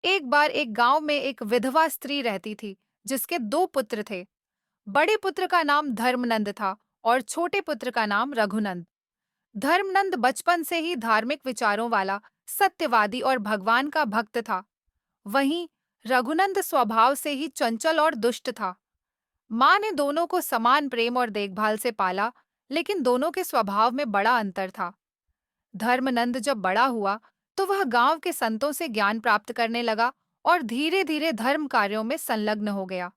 एक बार एक गांव में एक विधवा स्त्री रहती थी, जिसके दो पुत्र थे। बड़े पुत्र का नाम धर्मनंद था और छोटे पुत्र का नाम रघुनंद। धर्मनंद बचपन से ही धार्मिक विचारों वाला, सत्यवादी और भगवान का भक्त था। वहीं रघुनंद स्वभाव से ही चंचल और दुष्ट था। माँ ने दोनों को समान प्रेम और देखभाल से पाला, लेकिन दोनों के स्वभाव में बड़ा अंतर था। धर्मनंद जब बड़ा हुआ तो वह गांव के संतों से ज्ञान प्राप्त करने लगा और धीरे धीरे धर्म कार्यों में संलग्न हो गया।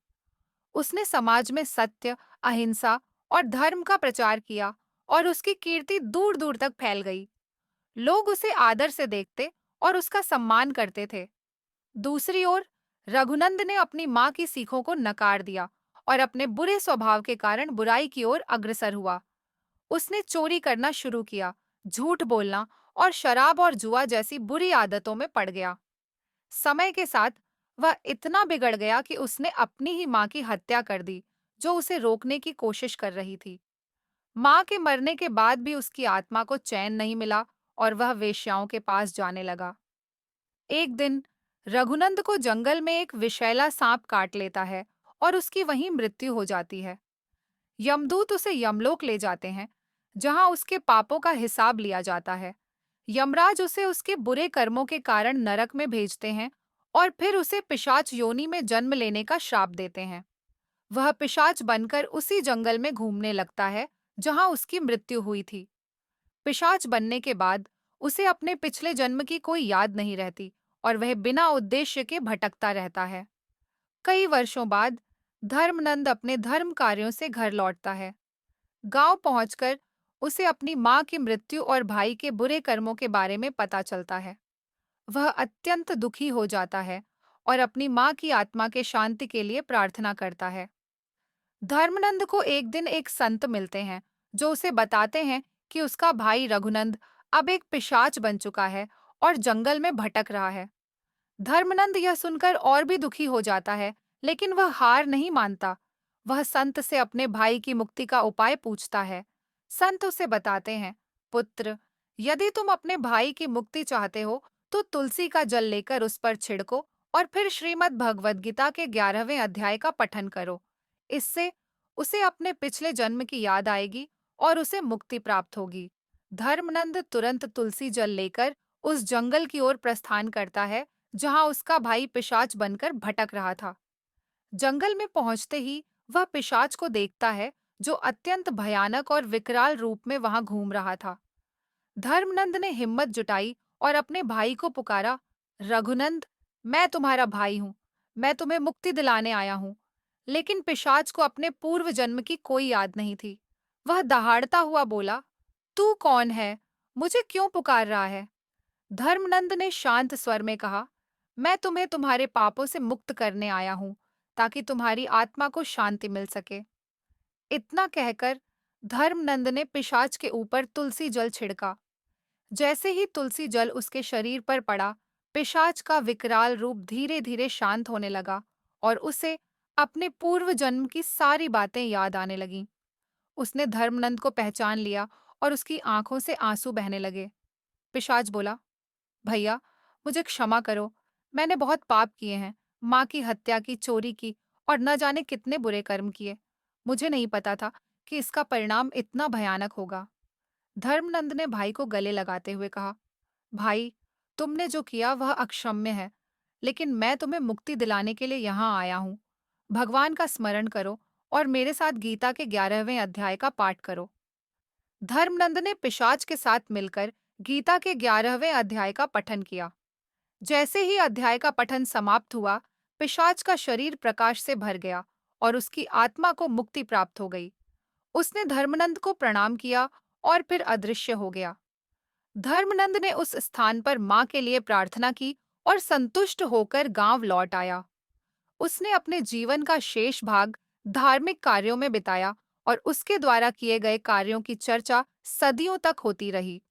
उसने समाज में सत्य, अहिंसा और धर्म का प्रचार किया और उसकी कीर्ति दूर दूर तक फैल गई। लोग उसे आदर से देखते और उसका सम्मान करते थे। दूसरी ओर रघुनंद ने अपनी माँ की सीखों को नकार दिया और अपने बुरे स्वभाव के कारण बुराई की ओर अग्रसर हुआ। उसने चोरी करना शुरू किया, झूठ बोलना और शराब और जुआ जैसी बुरी आदतों में पड़ गया। समय के साथ वह इतना बिगड़ गया कि उसने अपनी ही माँ की हत्या कर दी, जो उसे रोकने की कोशिश कर रही थी। माँ के मरने के बाद भी उसकी आत्मा को चैन नहीं मिला और वह वेश्याओं के पास जाने लगा। एक दिन रघुनंद को जंगल में एक विषैला सांप काट लेता है और उसकी वहीं मृत्यु हो जाती है। यमदूत उसे यमलोक ले जाते हैं, जहां उसके पापों का हिसाब लिया जाता है। यमराज उसे उसके बुरे कर्मों के कारण नरक में भेजते हैं और फिर उसे पिशाच योनि में जन्म लेने का श्राप देते हैं। वह पिशाच बनकर उसी जंगल में घूमने लगता है जहां उसकी मृत्यु हुई थी। पिशाच बनने के बाद उसे अपने पिछले जन्म की कोई याद नहीं रहती और वह बिना उद्देश्य के भटकता रहता है। कई वर्षों बाद धर्मनंद अपने धर्म कार्यों से घर लौटता है। गांव पहुंचकर उसे अपनी मां की मृत्यु और भाई के बुरे कर्मों के बारे में पता चलता है। वह अत्यंत दुखी हो जाता है और अपनी मां की आत्मा के शांति के लिए प्रार्थना करता है। धर्मनंद को एक दिन एक संत मिलते हैं, जो उसे बताते हैं कि उसका भाई रघुनंद अब एक पिशाच बन चुका है और जंगल में भटक रहा है। धर्मनंद यह सुनकर और भी दुखी हो जाता है, लेकिन वह हार नहीं मानता। वह संत से अपने भाई की मुक्ति का उपाय पूछता है। संत उसे बताते हैं, पुत्र, यदि तुम अपने भाई की मुक्ति चाहते हो, तो तुलसी का जल लेकर उस पर छिड़को और फिर श्रीमद् भगवद गीता के 11वें अध्याय का पठन करो। इससे उसे अपने पिछले जन्म की याद आएगी और उसे मुक्ति प्राप्त होगी। धर्मनंद तुरंत तुलसी जल लेकर उस जंगल की ओर प्रस्थान करता है, जहां उसका भाई पिशाच बनकर भटक रहा था। जंगल में पहुंचते ही वह पिशाच को देखता है, जो अत्यंत भयानक और विकराल रूप में वहां घूम रहा था। धर्मनंद ने हिम्मत जुटाई और अपने भाई को पुकारा, रघुनंद, मैं तुम्हारा भाई हूं, मैं तुम्हें मुक्ति दिलाने आया हूं। लेकिन पिशाच को अपने पूर्व जन्म की कोई याद नहीं थी। वह दहाड़ता हुआ बोला, तू कौन है? मुझे क्यों पुकार रहा है? धर्मनंद ने शांत स्वर में कहा, मैं तुम्हें तुम्हारे पापों से मुक्त करने आया हूं, ताकि तुम्हारी आत्मा को शांति मिल सके। इतना कहकर धर्मनंद ने पिशाच के ऊपर तुलसी जल छिड़का। जैसे ही तुलसी जल उसके शरीर पर पड़ा, पिशाच का विकराल रूप धीरे धीरे शांत होने लगा और उसे अपने पूर्व जन्म की सारी बातें याद आने लगीं। उसने धर्मनंद को पहचान लिया और उसकी आंखों से आंसू बहने लगे। पिशाच बोला, भैया, मुझे क्षमा करो। मैंने बहुत पाप किए हैं, माँ की हत्या की, चोरी की और न जाने कितने बुरे कर्म किए। मुझे नहीं पता था कि इसका परिणाम इतना भयानक होगा। धर्मनंद ने भाई को गले लगाते हुए कहा, भाई, तुमने जो किया वह अक्षम्य है, लेकिन मैं तुम्हें मुक्ति दिलाने के लिए यहाँ आया हूँ। भगवान का स्मरण करो और मेरे साथ गीता के 11वें अध्याय का पाठ करो। धर्मनंद ने पिशाच के साथ मिलकर गीता के 11वें अध्याय का पठन किया। जैसे ही अध्याय का पठन समाप्त हुआ, पिशाच का शरीर प्रकाश से भर गया और उसकी आत्मा को मुक्ति प्राप्त हो गई। उसने धर्मनंद को प्रणाम किया और फिर अदृश्य हो गया। धर्मनंद ने उस स्थान पर मां के लिए प्रार्थना की और संतुष्ट होकर गांव लौट आया। उसने अपने जीवन का शेष भाग धार्मिक कार्यों में बिताया और उसके द्वारा किए गए कार्यों की चर्चा सदियों तक होती रही।